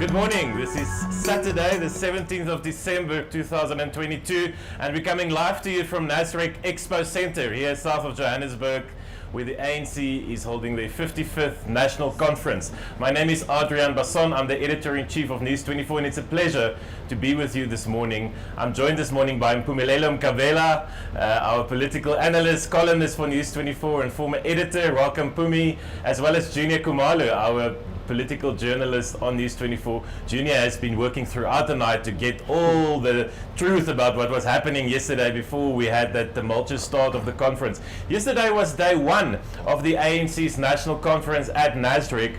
Good morning. This is Saturday, the 17th of December 2022, and we're coming live to you from Nasrec Expo Center here south of Johannesburg, where the ANC is holding their 55th National Conference. My name is Adrian Basson. I'm the Editor-in-Chief of News24, and it's a pleasure to be with you this morning. I'm joined this morning by Mpumelelo Mkabela, our political analyst, columnist for News24 and former editor. Welcome, Pumi, as well as Junior Khumalo, our political journalist on News24. Junior has been working throughout the night to get all the truth about what was happening yesterday before we had that tumultuous start of the conference. Yesterday was day one of the ANC's national conference at Nasrec,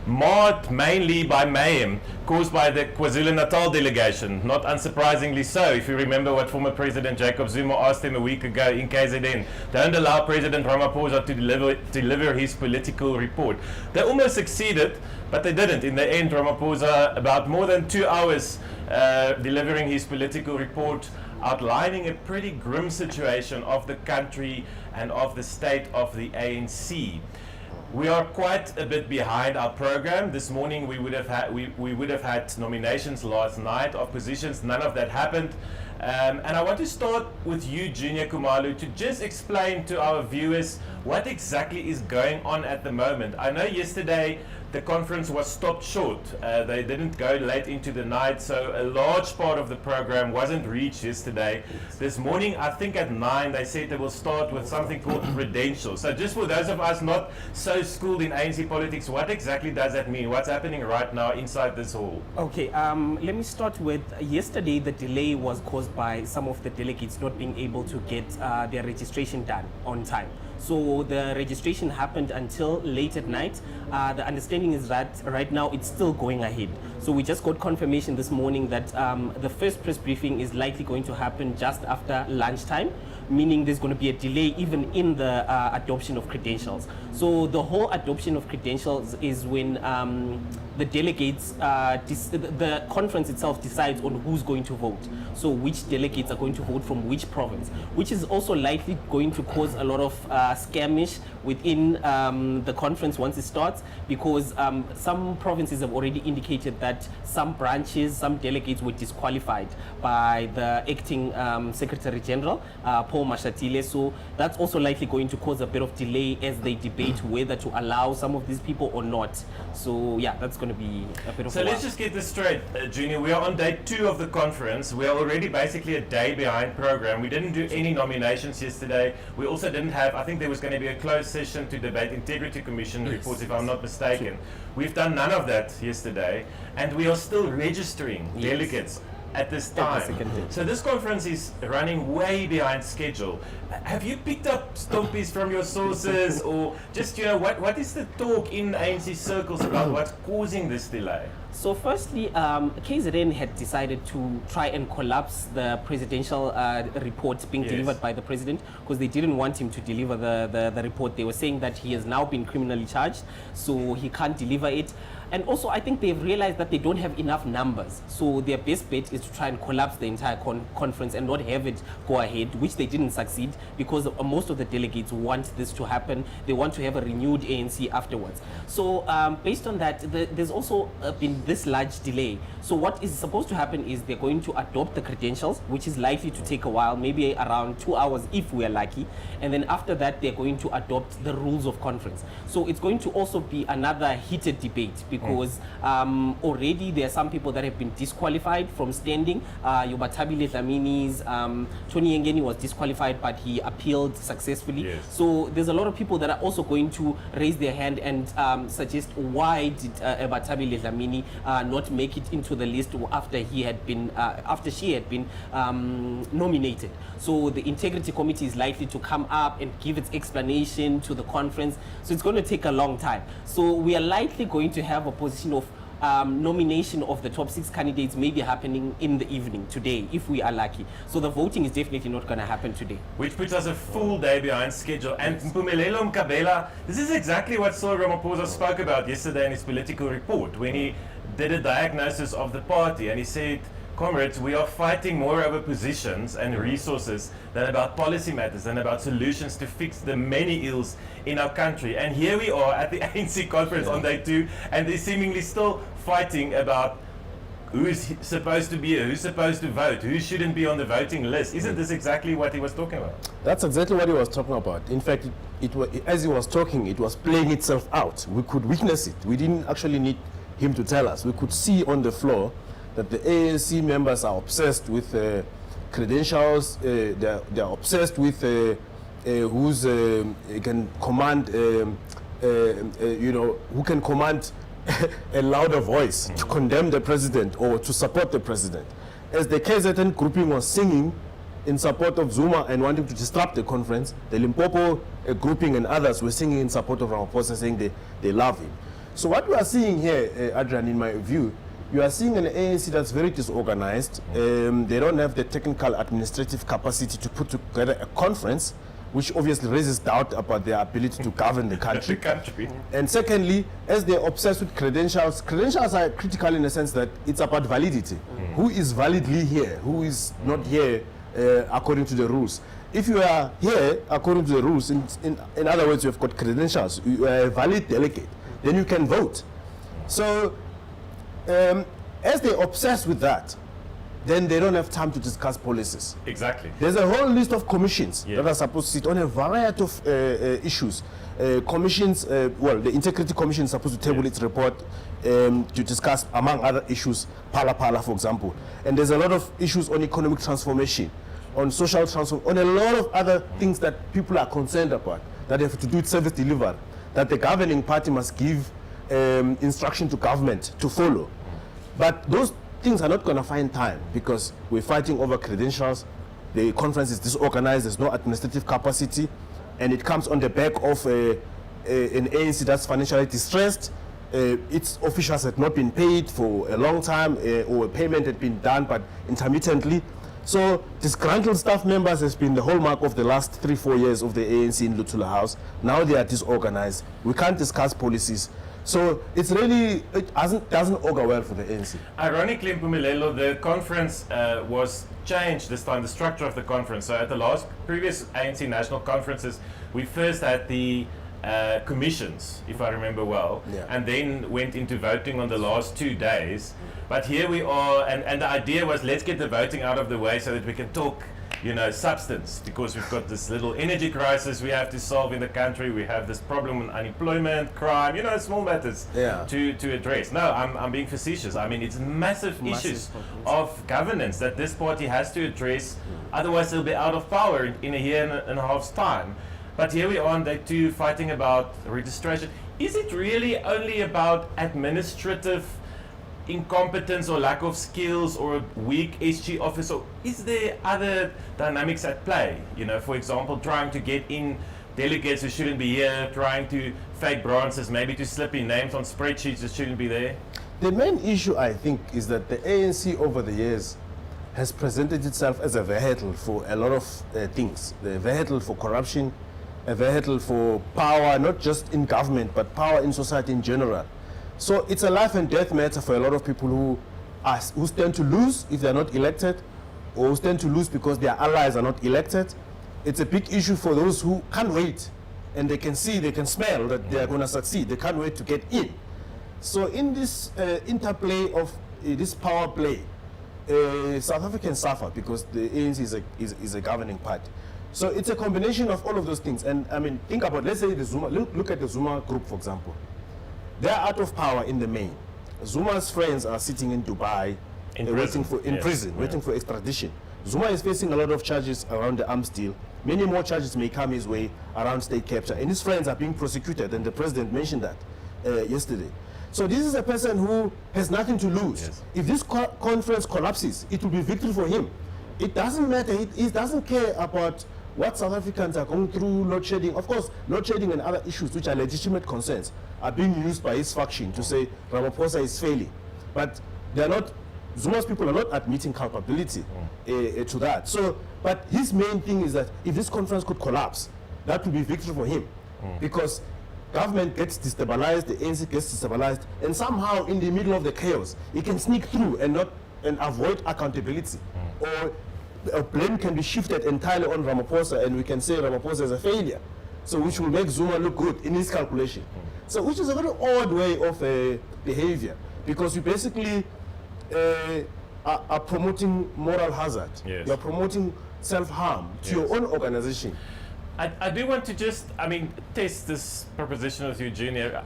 marked mainly by mayhem caused by the KwaZulu-Natal delegation. Not unsurprisingly so, if you remember what former President Jacob Zuma asked him a week ago in KZN. Don't allow President Ramaphosa to deliver his political report. They almost succeeded, but they didn't. In the end, Ramaphosa, about more than 2 hours delivering his political report, outlining a pretty grim situation of the country and of the state of the ANC. We are quite a bit behind our program. This morning we would have had nominations last night of positions. None of that happened. And I want to start with you, Junior Khumalo, to just explain to our viewers what exactly is going on at the moment. I know yesterday the conference was stopped short. They didn't go late into the night, so a large part of the program wasn't reached yesterday. This morning, I think at 9, they said they will start with something called credentials. So just for those of us not so schooled in ANC politics, what exactly does that mean? What's happening right now inside this hall? Okay, let me start with yesterday. The delay was caused by some of the delegates not being able to get their registration done on time. So the registration happened until late at night. The understanding is that right now it's still going ahead. So we just got confirmation this morning that the first press briefing is likely going to happen just after lunchtime, meaning there's going to be a delay even in the adoption of credentials. So the whole adoption of credentials is when the delegates, the conference itself decides on who's going to vote. So which delegates are going to vote from which province, which is also likely going to cause a lot of skirmish within the conference once it starts, because some provinces have already indicated that some branches, some delegates were disqualified by the acting Secretary General, Paul Mashatile. So that's also likely going to cause a bit of delay as they debate whether to allow some of these people or not. So yeah, that's going to be a bit of So let's just get this straight, Junior. We are on day 2 of the conference. We are already basically a day behind program. We didn't do any nominations yesterday. We also didn't have, I think there was going to be a closed session to debate Integrity Commission reports, if I'm not mistaken. Sure. We've done none of that yesterday, and we are still registering delegates at this time. So this conference is running way behind schedule. Have you picked up stompies from your sources, or just, what is the talk in ANC circles about what's causing this delay? So firstly, KZN had decided to try and collapse the presidential report being delivered by the president, because they didn't want him to deliver the report. They were saying that he has now been criminally charged, so he can't deliver it. And also, I think they've realized that they don't have enough numbers. So their best bet is to try and collapse the entire conference and not have it go ahead, which they didn't succeed, because most of the delegates want this to happen. They want to have a renewed ANC afterwards. So based on that, there's also been this large delay. So what is supposed to happen is they're going to adopt the credentials, which is likely to take a while, maybe around 2 hours if we are lucky. And then after that, they're going to adopt the rules of conference. So it's going to also be another heated debate, because already there are some people that have been disqualified from standing. Yobatabile Dlamini's Tony Yengeni was disqualified, but he appealed successfully. So there's a lot of people that are also going to raise their hand and suggest, why did Yobatabile Dlamini not make it into the list after she had been nominated. So the Integrity Committee is likely to come up and give its explanation to the conference. So it's going to take a long time. So we are likely going to have a position of nomination of the top 6 candidates maybe happening in the evening today, if we are lucky. So the voting is definitely not going to happen today. Which puts us a full day behind schedule. And Mpumelelo Mkabela, this is exactly what Cyril Ramaphosa spoke about yesterday in his political report, when he did a diagnosis of the party, and he said, comrades, we are fighting more over positions and resources than about policy matters and about solutions to fix the many ills in our country. And here we are at the ANC conference on day 2, and there's seemingly still fighting about who's supposed to be here, who's supposed to vote, who shouldn't be on the voting list. Isn't this exactly what he was talking about? That's exactly what he was talking about. In fact, as he was talking, it was playing itself out. We could witness it. We didn't actually need him to tell us. We could see on the floor that the ANC members are obsessed with credentials. They're obsessed with who's can command, who can command a louder voice to condemn the president or to support the president. As the KZN grouping was singing in support of Zuma and wanting to disrupt the conference, the Limpopo grouping and others were singing in support of Ramaphosa, saying they love him. So what we are seeing here, Adrian, in my view, you are seeing an ANC that's very disorganized. They don't have the technical administrative capacity to put together a conference, which obviously raises doubt about their ability to govern the country. And secondly, as they're obsessed with credentials, credentials are critical in the sense that it's about validity. Who is validly here? Who is not here according to the rules? If you are here according to the rules, in other words, you've got credentials, you are a valid delegate, then you can vote. So as they're obsessed with that, then they don't have time to discuss policies. Exactly. There's a whole list of commissions that are supposed to sit on a variety of issues. Commissions, the Integrity Commission is supposed to table its report to discuss, among other issues, Pala, for example. And there's a lot of issues on economic transformation, on social transformation, on a lot of other things that people are concerned about, that have to do with service delivery, that the governing party must give instruction to government to follow. But those things are not going to find time because we're fighting over credentials. The conference is disorganized, there's no administrative capacity, and it comes on the back of an ANC that's financially distressed. Its officials had not been paid for a long time, or a payment had been done but intermittently. So disgruntled staff members has been the hallmark of the last 3-4 years of the ANC in Luthula House. Now they are disorganized. We can't discuss policies. So it's really, it doesn't augur well for the ANC. Ironically, Mpumelelo, the conference was changed this time, the structure of the conference. So at the previous ANC national conferences, we first had the commissions, if I remember well, and then went into voting on the last 2 days. But here we are, and the idea was, let's get the voting out of the way so that we can talk, substance, because we've got this little energy crisis we have to solve in the country. We have this problem with unemployment, crime, small matters to address. No, I'm being facetious. I mean, it's massive issues of governance that this party has to address. Otherwise, they'll be out of power in a year and a half's time. But here we are on day 2 fighting about registration. Is it really only about administrative incompetence or lack of skills or a weak SG office, or is there other dynamics at play? For example, trying to get in delegates who shouldn't be here, trying to fake branches, maybe to slip in names on spreadsheets that shouldn't be there? The main issue, I think, is that the ANC over the years has presented itself as a vehicle for a lot of things. The vehicle for corruption, a vehicle for power, not just in government, but power in society in general. So it's a life and death matter for a lot of people who stand to lose if they're not elected, or who stand to lose because their allies are not elected. It's a big issue for those who can't wait, and they can see, they can smell that they are going to succeed. They can't wait to get in. So in this interplay of this power play, South Africans suffer because the ANC is a governing party. So it's a combination of all of those things. And I mean, think about, let's say the Zuma, look at the Zuma group, for example. They're out of power in the main. Zuma's friends are sitting in Dubai, waiting for extradition. Zuma is facing a lot of charges around the arms deal. Many more charges may come his way around state capture, and his friends are being prosecuted, and the president mentioned that yesterday. So this is a person who has nothing to lose. Yes. If this conference collapses, it will be victory for him. It doesn't matter. He doesn't care about what South Africans are going through, load shedding. Of course, load shedding and other issues which are legitimate concerns are being used by his faction to say Ramaphosa is failing. But they're not, Zuma's people are not admitting culpability to that. So, but his main thing is that if this conference could collapse, that would be victory for him. Because government gets destabilized, the ANC gets destabilized, and somehow in the middle of the chaos, he can sneak through and avoid accountability. Or blame can be shifted entirely on Ramaphosa, and we can say Ramaphosa is a failure. So which will make Zuma look good in his calculation. So which is a very odd way of behavior. because you basically are promoting moral hazard. Yes. You're promoting self-harm to your own organization. I do want to just, test this proposition with you, Junior.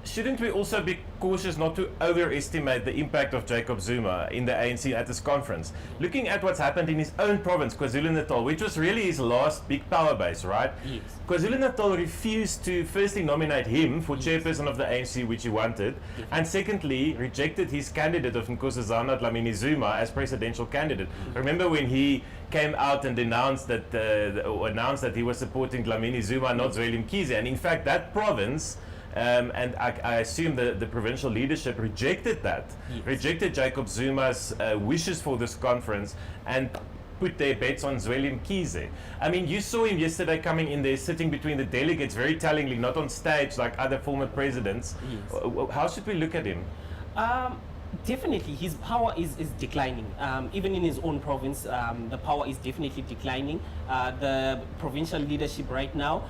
Shouldn't we also be cautious not to overestimate the impact of Jacob Zuma in the ANC at this conference? Looking at what's happened in his own province, KwaZulu-Natal, which was really his last big power base, right? Yes. KwaZulu-Natal refused to firstly nominate him for chairperson of the ANC, which he wanted, and secondly rejected his candidate of Nkosazana Dlamini Zuma as presidential candidate. Remember when he came out and announced that he was supporting Dlamini Zuma, not Zweli Mkhize, and in fact that province and I assume the provincial leadership rejected that, rejected Jacob Zuma's wishes for this conference and put their bets on Zweli Mkhize. You saw him yesterday coming in there, sitting between the delegates, very tellingly, not on stage like other former presidents. Yes. How should we look at him? Definitely, his power is declining. Even in his own province, the power is definitely declining. The provincial leadership right now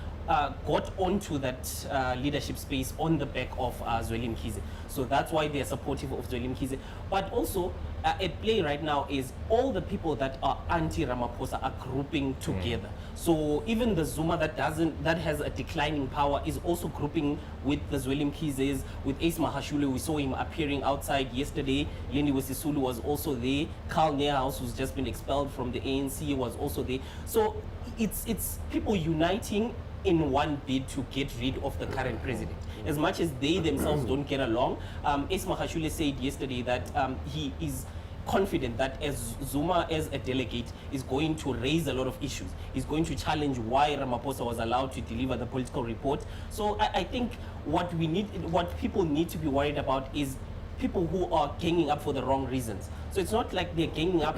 got onto that leadership space on the back of Zweli Mkhize. So that's why they're supportive of Zweli Mkhize. But also, at play right now is all the people that are anti-Ramaphosa are grouping together. So even the Zuma that has a declining power is also grouping with the Zweli Mkhize's, with Ace Mahashule. We saw him appearing outside yesterday. Lendi Wesisulu was also there. Carl Neerhouse, who's just been expelled from the ANC, was also there. So it's people uniting in one bid to get rid of the current president. As much as they themselves don't get along, Ace Mahashule said yesterday that he is confident that as Zuma as a delegate is going to raise a lot of issues. He's going to challenge why Ramaphosa was allowed to deliver the political report. So I think what people need to be worried about is people who are ganging up for the wrong reasons. So it's not like they're ganging up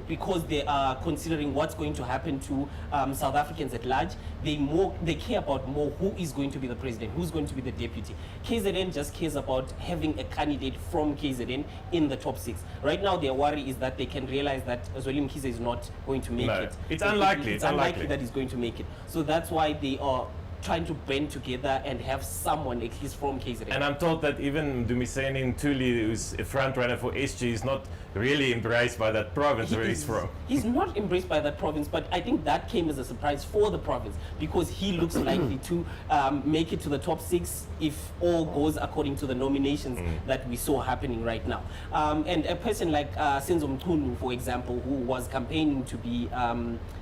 because they are considering what's going to happen to South Africans at large. They care about more who is going to be the president, who's going to be the deputy. KZN just cares about having a candidate from KZN in the top 6. Right now their worry is that they can realize that Zweli Mkhize is not going to make it. It's unlikely. It's unlikely that he's going to make it. So that's why they are trying to band together and have someone at least from KZN. And I'm told that even Dumiseni Ntuli, who's a front runner for SG, is not really embraced by that province where he's from. He's not embraced by that province, but I think that came as a surprise for the province because he looks likely to make it to the top 6 if all goes according to the nominations that we saw happening right now. And a person like Senzo Mchunu, for example, who was campaigning to be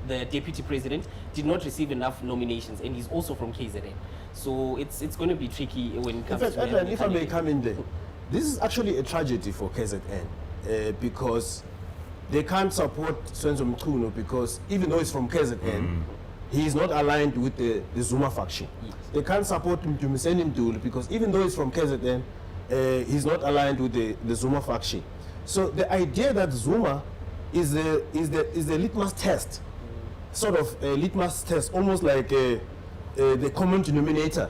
the deputy president, did not receive enough nominations, and he's also from KZN. So it's going to be tricky when it comes to Adrian, if I may come in there, this is actually a tragedy for KZN because they can't support Senzo Mchunu because even though he's from KZN, he is not aligned with the Zuma faction. Yes. They can't support Dumiseni Ntuli because even though he's from KZN, he's not aligned with the Zuma faction. So the idea that Zuma is the litmus test, sort of a litmus test, almost like the common denominator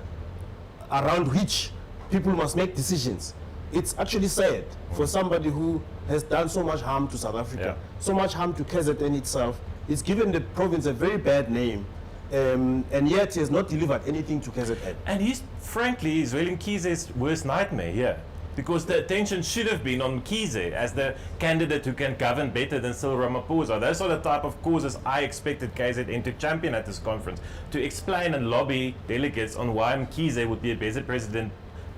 around which people must make decisions. It's actually sad for somebody who has done so much harm to South Africa, so much harm to KZN itself. It's given the province a very bad name, and yet he has not delivered anything to KZN. And he's, frankly, Zweli Mkhize's worst nightmare here. Because the attention should have been on Mkhize as the candidate who can govern better than Cyril Ramaphosa. Those are the type of causes I expected KZN to champion at this conference, to explain and lobby delegates on why Mkhize would be a better president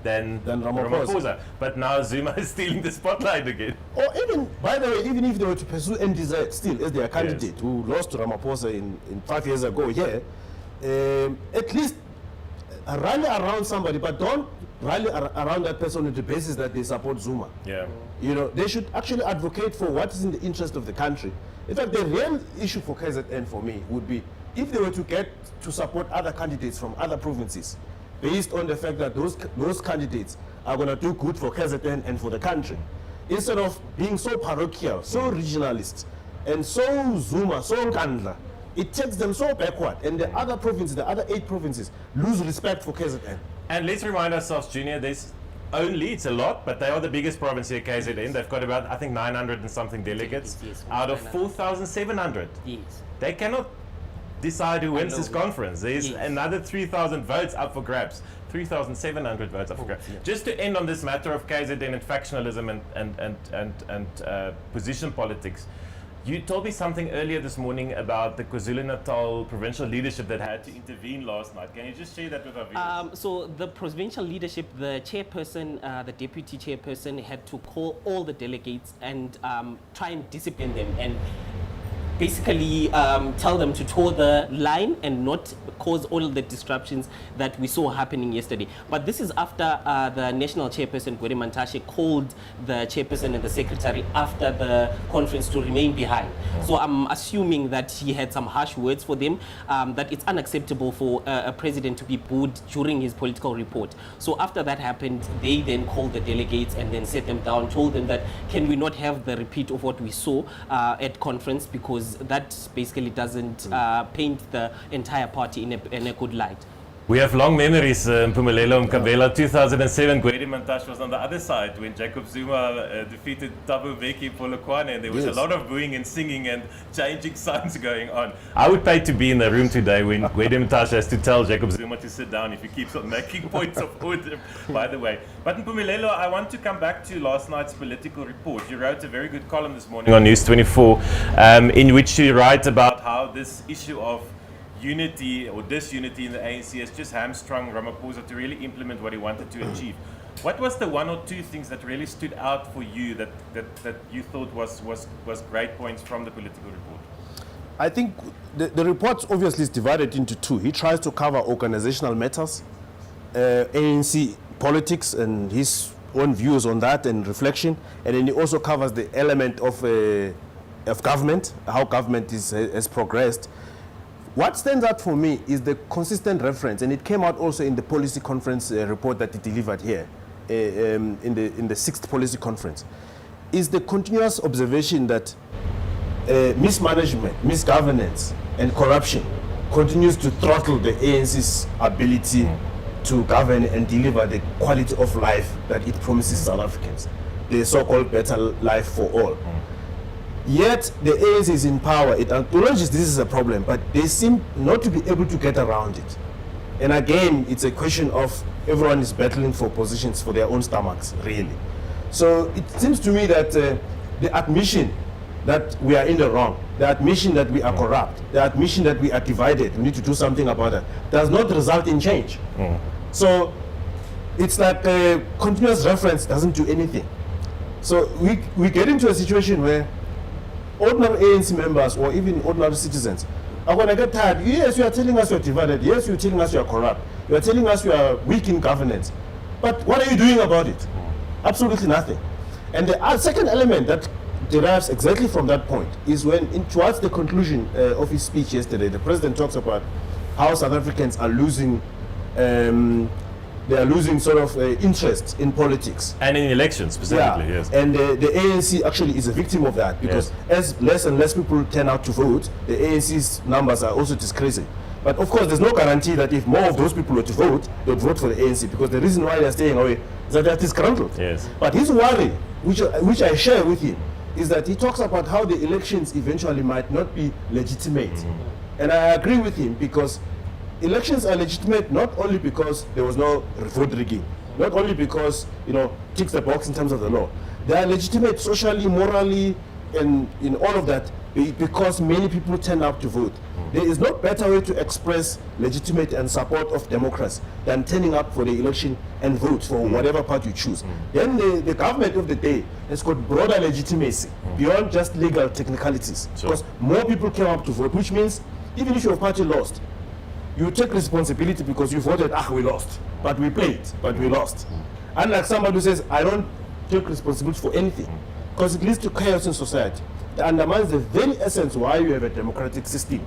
than Ramaphosa. But now Zuma is stealing the spotlight again. Or even, by the way, even if they were to pursue NDZ still as their candidate who lost to Ramaphosa in 5 years ago, at least rally around somebody, but don't rally around that person on the basis that they support Zuma. Yeah. They should actually advocate for what is in the interest of the country. In fact, the real issue for KZN for me would be if they were to get to support other candidates from other provinces, based on the fact that those candidates are going to do good for KZN and for the country, instead of being so parochial, so regionalist, and so Zuma, so Nkandla, it takes them so backward, and the other provinces, the other 8 provinces, lose respect for KZN. And let's remind ourselves, Junior, it's a lot, but they are the biggest province here, KZN. They've got about, I think, 900 and something delegates Yes, out of 4,700. Yes. They cannot decide who wins know, this conference. There's yes. another 3,000 votes up for grabs. 3,700 votes up for grabs. yeah. Just to end on this matter of KZN and factionalism and position politics, you told me something earlier this morning about the KwaZulu-Natal provincial leadership that had to intervene last night. Can you just share that with our viewers? So the provincial leadership, the chairperson, the deputy chairperson had to call all the delegates and try and discipline them and basically tell them to toe the line and not cause all of the disruptions that we saw happening yesterday. But this is after the national chairperson, Gwede Mantashe, called the chairperson and the secretary after the conference to remain behind. So I'm assuming that he had some harsh words for them, that it's unacceptable for a president to be booed during his political report. So after that happened, they then called the delegates and then set them down, told them that can we not have the repeat of what we saw at conference, because that basically doesn't paint the entire party in a good light. We have long memories, Mpumelelo Mkabela. 2007, Gwede Mantashe was on the other side when Jacob Zuma defeated Thabo Mbeki Polokwane, and there was a lot of booing and singing and changing signs going on. I would pay to be in the room today when Gwede Mantashe has to tell Jacob Zuma to sit down if he keeps on making points of order, by the way. But Mpumelelo, I want to come back to last night's political report. You wrote a very good column this morning on News24, in which you write about how this issue of unity or disunity in the ANC has just hamstrung Ramaphosa to really implement what he wanted to achieve. What was the one or two things that really stood out for you that you thought was great points from the political report? I think the report obviously is divided into two. He tries to cover organizational matters, ANC politics and his own views on that and reflection, and then he also covers the element of government, how government has progressed. What stands out for me is the consistent reference, and it came out also in the policy conference report that he delivered here, in the 6th policy conference, is the continuous observation that mismanagement, misgovernance, and corruption continues to throttle the ANC's ability to govern and deliver the quality of life that it promises South Africans, the so-called better life for all. Yet the ANC is in power. It acknowledges this is a problem, but they seem not to be able to get around it. And again, it's a question of everyone is battling for positions for their own stomachs, really. So it seems to me that the admission that we are in the wrong, the admission that we are corrupt, the admission that we are divided, we need to do something about it, does not result in change. So it's like a continuous reference doesn't do anything. So we get into a situation where ordinary ANC members or even ordinary citizens are going to get tired. Yes, you are telling us you are divided. Yes, you are telling us you are corrupt. You are telling us you are weak in governance. But what are you doing about it? Absolutely nothing. And the second element that derives exactly from that point is when, towards the conclusion of his speech yesterday, the president talks about how South Africans are losing sort of interest in politics. And in elections specifically, yes. And the ANC actually is a victim of that, because as less and less people turn out to vote, the ANC's numbers are also decreasing. But of course, there's no guarantee that if more of those people were to vote, they'd vote for the ANC, because the reason why they're staying away is that they're disgruntled. Yes. But his worry, which I share with him, is that he talks about how the elections eventually might not be legitimate. And I agree with him, because elections are legitimate not only because there was no vote rigging, not only because, ticks the box in terms of the law. They are legitimate socially, morally, and in all of that, because many people turn out to vote. There is no better way to express legitimate and support of democracy than turning up for the election and vote for whatever party you choose. Then the government of the day has got broader legitimacy beyond just legal technicalities, because more people came up to vote, which means even if your party lost, you take responsibility because you voted, we lost, but we played, but we lost. Unlike somebody who says, I don't take responsibility for anything, because it leads to chaos in society. It undermines the very essence why you have a democratic system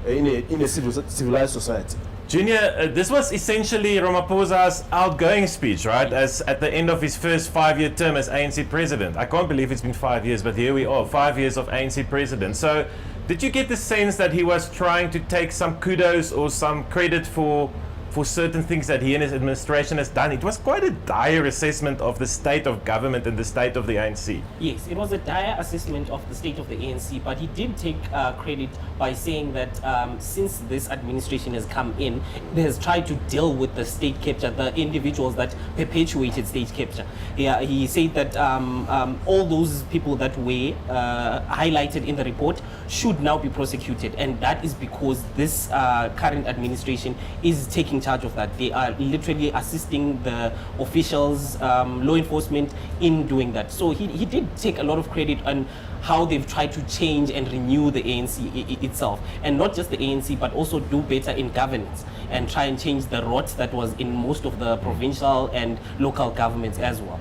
in a civilized society. Junior, this was essentially Ramaphosa's outgoing speech, right? As at the end of his first 5-year term as ANC president. I can't believe it's been 5 years, but here we are, 5 years of ANC president. So, did you get the sense that he was trying to take some kudos or some credit for for certain things that he and his administration has done. It was quite a dire assessment of the state of government and the state of the ANC. Yes, it was a dire assessment of the state of the ANC, but he did take credit by saying that since this administration has come in, it has tried to deal with the state capture, the individuals that perpetuated state capture. He said that all those people that were highlighted in the report should now be prosecuted, and that is because this current administration is taking charge of that. They are literally assisting the officials, law enforcement in doing that. So he did take a lot of credit on how they've tried to change and renew the ANC itself, and not just the ANC but also do better in governance and try and change the rot that was in most of the provincial and local governments as well.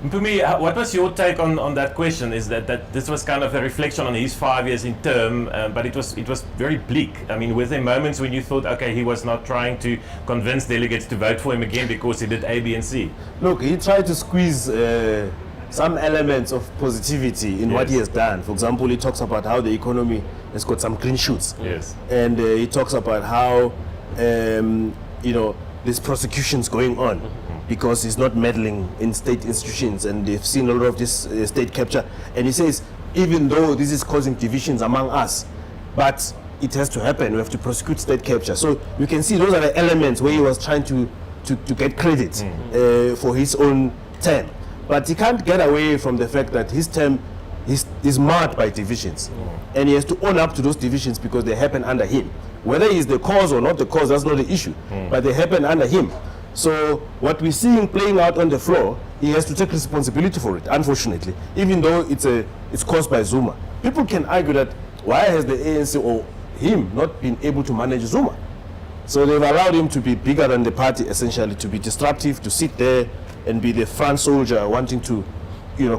Mpumi, what was your take on that question? Is that this was kind of a reflection on his 5 years in term, but it was very bleak. I mean, were there moments when you thought, okay, he was not trying to convince delegates to vote for him again because he did A, B, and C? Look, he tried to squeeze some elements of positivity in what he has done. For example, he talks about how the economy has got some green shoots. Yes. And he talks about how, there's prosecutions going on. Because he's not meddling in state institutions, and they've seen a lot of this state capture. And he says, even though this is causing divisions among us, but it has to happen. We have to prosecute state capture. So you can see those are the elements where he was trying to get credit for his own term. But he can't get away from the fact that his term is marred by divisions. And he has to own up to those divisions because they happen under him. Whether he's the cause or not the cause, that's not the issue. But they happen under him. So what we're seeing playing out on the floor, he has to take responsibility for it, unfortunately, even though it's caused by Zuma. People can argue that why has the ANC or him not been able to manage Zuma? So they've allowed him to be bigger than the party, essentially, to be disruptive, to sit there and be the front soldier wanting to,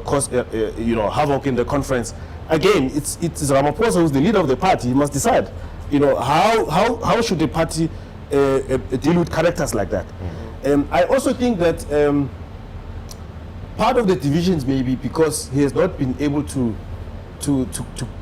cause havoc in the conference. Again, it's Ramaphosa who's the leader of the party. He must decide, how should the party deal with characters like that. I also think that part of the divisions may be because he has not been able to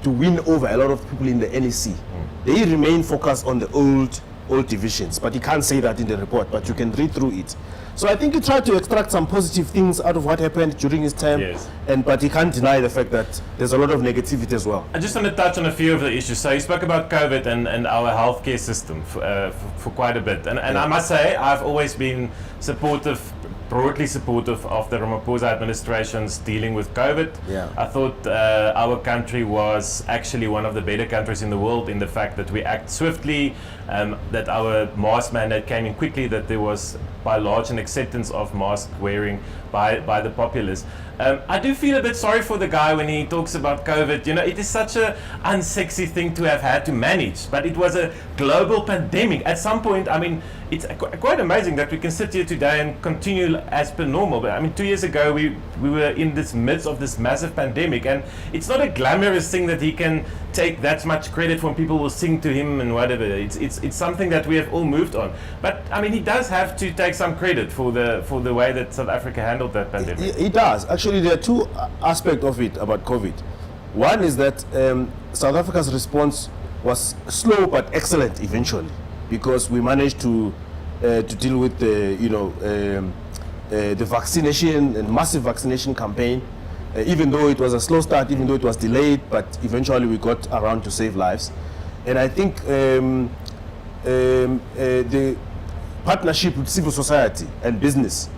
win over a lot of people in the NEC. They remain focused on the old divisions, but he can't say that in the report, but you can read through it. So I think he tried to extract some positive things out of what happened during his term, but he can't deny the fact that there's a lot of negativity as well. I just want to touch on a few of the issues. So you spoke about COVID and our healthcare system for quite a bit. And I must say, I've always been broadly supportive of the Ramaphosa administration's dealing with COVID. I thought our country was actually one of the better countries in the world in the fact that we act swiftly, that our mask mandate came in quickly, that there was by large an acceptance of mask wearing by the populace. I do feel a bit sorry for the guy when he talks about COVID. It is such an unsexy thing to have had to manage, but it was a global pandemic. At some point, I mean, it's quite amazing that we can sit here today and continue as per normal. But I mean, 2 years ago, we were in this midst of this massive pandemic, and it's not a glamorous thing that he can take that much credit when people will sing to him and whatever. It's something that we have all moved on. But I mean, he does have to take some credit for the way that South Africa handled that pandemic. He does. Actually, there are two aspects of it about COVID. One is that South Africa's response was slow but excellent eventually, because we managed to deal with the vaccination and massive vaccination campaign, even though it was a slow start, even though it was delayed, but eventually we got around to save lives. And I think the partnership with civil society and business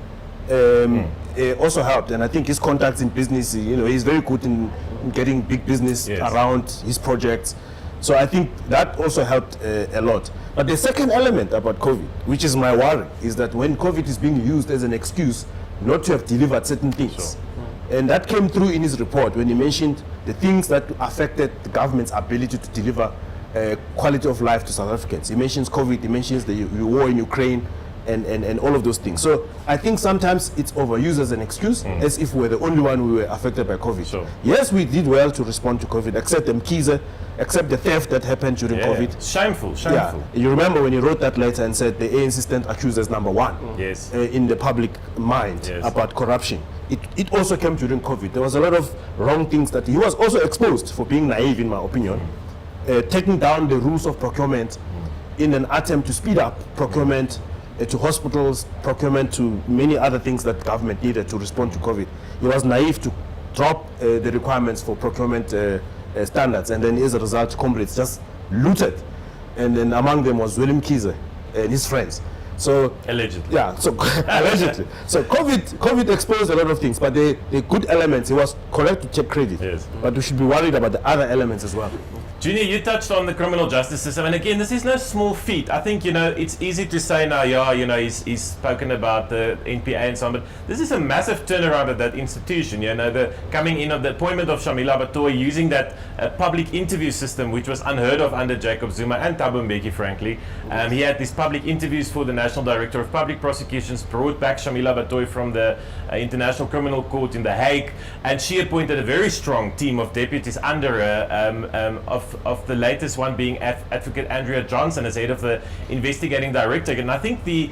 also helped, and I think his contacts in business, he's very good in getting big business around his projects. So I think that also helped a lot. But the second element about COVID, which is my worry, is that when COVID is being used as an excuse not to have delivered certain things. And that came through in his report when he mentioned the things that affected the government's ability to deliver quality of life to South Africans. He mentions COVID, he mentions the war in Ukraine, and all of those things. So I think sometimes it's overused as an excuse, as if we're the only one who were affected by COVID. Yes, we did well to respond to COVID, except Mkhize, except the theft that happened during COVID. Shameful. Yeah. You remember when he wrote that letter and said the ANC stand accused as number one in the public mind about corruption. It also came during COVID. There was a lot of wrong things that he was also exposed for being naive, in my opinion, taking down the rules of procurement, in an attempt to speed up procurement to hospitals, procurement to many other things that government needed to respond to COVID. He was naive to drop the requirements for procurement standards, and then as a result, comrades just looted. And then among them was Willem Kiezer and his friends. So allegedly. Yeah, so allegedly. So COVID exposed a lot of things, but the good elements, it was correct to take credit. Yes. But we should be worried about the other elements as well. Junior, you touched on the criminal justice system, and again, this is no small feat. I think, it's easy to say now, he's spoken about the NPA and so on, but this is a massive turnaround at that institution. The coming in of the appointment of Shamila Batoy, using that public interview system, which was unheard of under Jacob Zuma and Thabo Mbeki, frankly. He had these public interviews for the National Director of Public Prosecutions, brought back Shamila Batoy from the International Criminal Court in The Hague, and she appointed a very strong team of deputies under her, of the latest one being Advocate Andrea Johnson as head of the investigating directorate. And I think the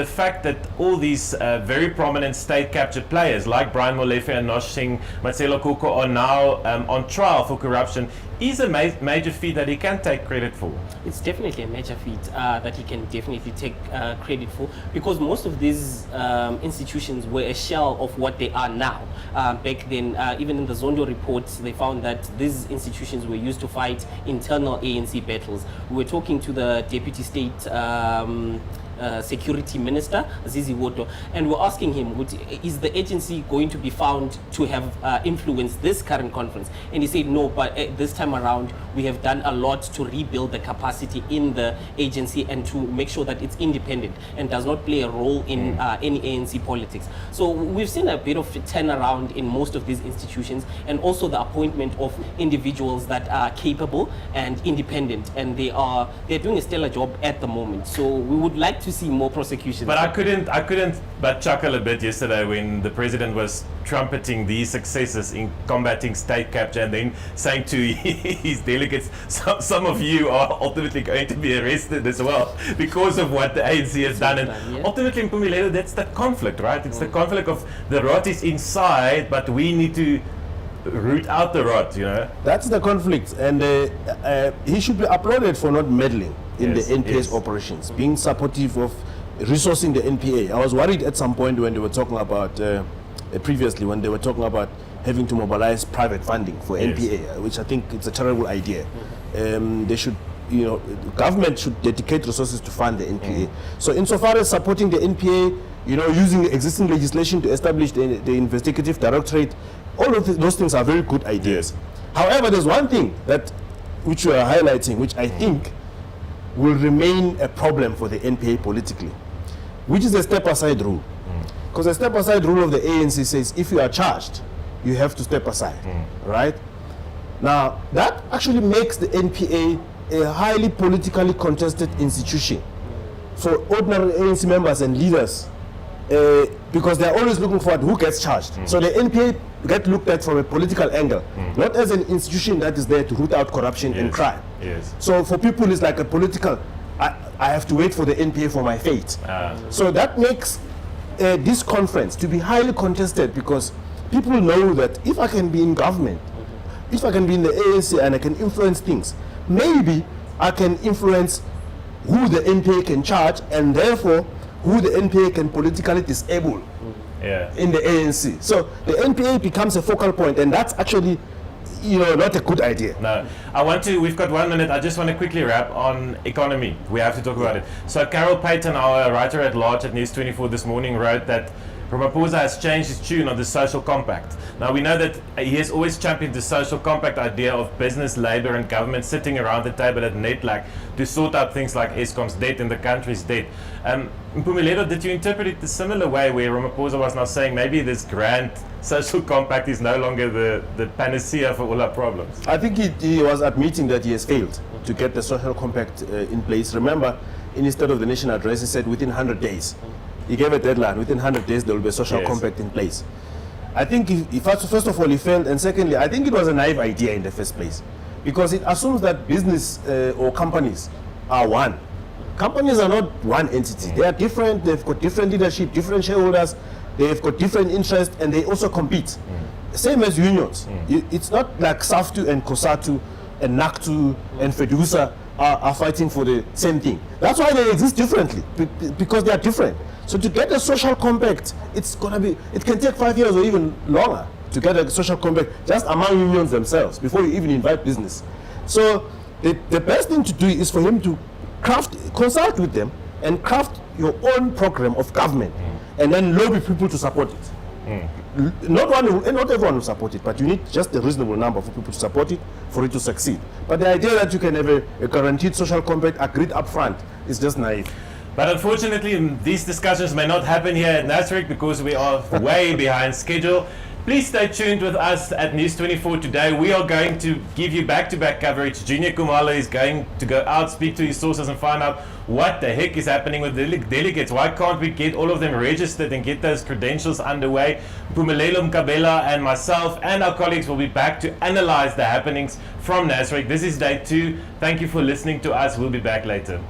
fact that all these very prominent state capture players like Brian Molefe and Nosh Singh, Marcelo Koko are now on trial for corruption is a major feat that he can take credit for. It's definitely a major feat that he can definitely take credit for, because most of these institutions were a shell of what they are now. Back then, even in the Zondo reports, they found that these institutions were used to fight internal ANC battles. We were talking to the Deputy State Security Minister, Zizi Woto, and we're asking him, is the agency going to be found to have influenced this current conference? And he said no, but this time around we have done a lot to rebuild the capacity in the agency and to make sure that it's independent and does not play a role in any ANC politics. So we've seen a bit of a turnaround in most of these institutions, and also the appointment of individuals that are capable and independent, and they're doing a stellar job at the moment. So we would like to see more prosecutions. But I couldn't but chuckle a bit yesterday when the president was trumpeting these successes in combating state capture and then saying to his delegates, some of you are ultimately going to be arrested as well because of what the ANC has done. And ultimately, Mpumelelo, that's the conflict, right? It's the conflict of the rot is inside, but we need to root out the rot, That's the conflict, and he should be applauded for not meddling in the NPA's operations, being supportive of resourcing the NPA. I was worried at some point when they were talking about, previously, when they were talking about having to mobilize private funding for NPA, which I think it's a terrible idea. They should, government should dedicate resources to fund the NPA. So insofar as supporting the NPA, using existing legislation to establish the investigative directorate, all of those things are very good ideas. However, there's one thing which you are highlighting, which I think will remain a problem for the NPA politically, which is a step-aside rule. Because the step-aside rule of the ANC says if you are charged, you have to step aside, right? Now, that actually makes the NPA a highly politically contested institution for ordinary ANC members and leaders, because they're always looking for who gets charged. So the NPA get looked at from a political angle, not as an institution that is there to root out corruption and crime. So for people, it's like a political, I have to wait for the NPA for my fate. So that makes this conference to be highly contested, because people know that if I can be in government, if I can be in the ANC and I can influence things, maybe I can influence who the NPA can charge, and therefore who the NPA can politically disable in the ANC. So the NPA becomes a focal point, and that's actually not a good idea. No, we've got 1 minute. I just want to quickly wrap on economy. We have to talk about it. So Carol Payton, our writer at large at News24 this morning, wrote that Ramaphosa has changed his tune on the social compact. Now, we know that he has always championed the social compact idea of business, labor and government sitting around the table at NETLAC to sort out things like Eskom's debt and the country's debt. Mpumelelo, did you interpret it the similar way, where Ramaphosa was now saying maybe this grand social compact is no longer the panacea for all our problems? I think he was admitting that he has failed to get the social compact in place. Remember, instead of the national address, he said within 100 days. He gave a deadline. Within 100 days, there will be a social compact in place. I think, first of all, he failed, and secondly, I think it was a naive idea in the first place, because it assumes that business or companies are one. Companies are not one entity. They are different. They've got different leadership, different shareholders. They've got different interests, and they also compete. Same as unions. It's not like SAFTU and COSATU and NACTU and FEDUSA are fighting for the same thing. That's why they exist differently, because they are different. So to get a social compact, it can take 5 years or even longer to get a social compact just among unions themselves before you even invite business. So the best thing to do is for him to consult with them and craft your own program of government, and then lobby people to support it. Not everyone will support it, but you need just a reasonable number for people to support it for it to succeed. But the idea that you can have a guaranteed social compact agreed up front is just naive. But unfortunately, these discussions may not happen here at Nasrec because we are way behind schedule. Please stay tuned with us at News24 today. We are going to give you back-to-back coverage. Junior Kumalo is going to go out, speak to his sources and find out what the heck is happening with delegates. Why can't we get all of them registered and get those credentials underway? Pumelelo Mkabela and myself and our colleagues will be back to analyze the happenings from Nasrec. This is day 2. Thank you for listening to us. We'll be back later.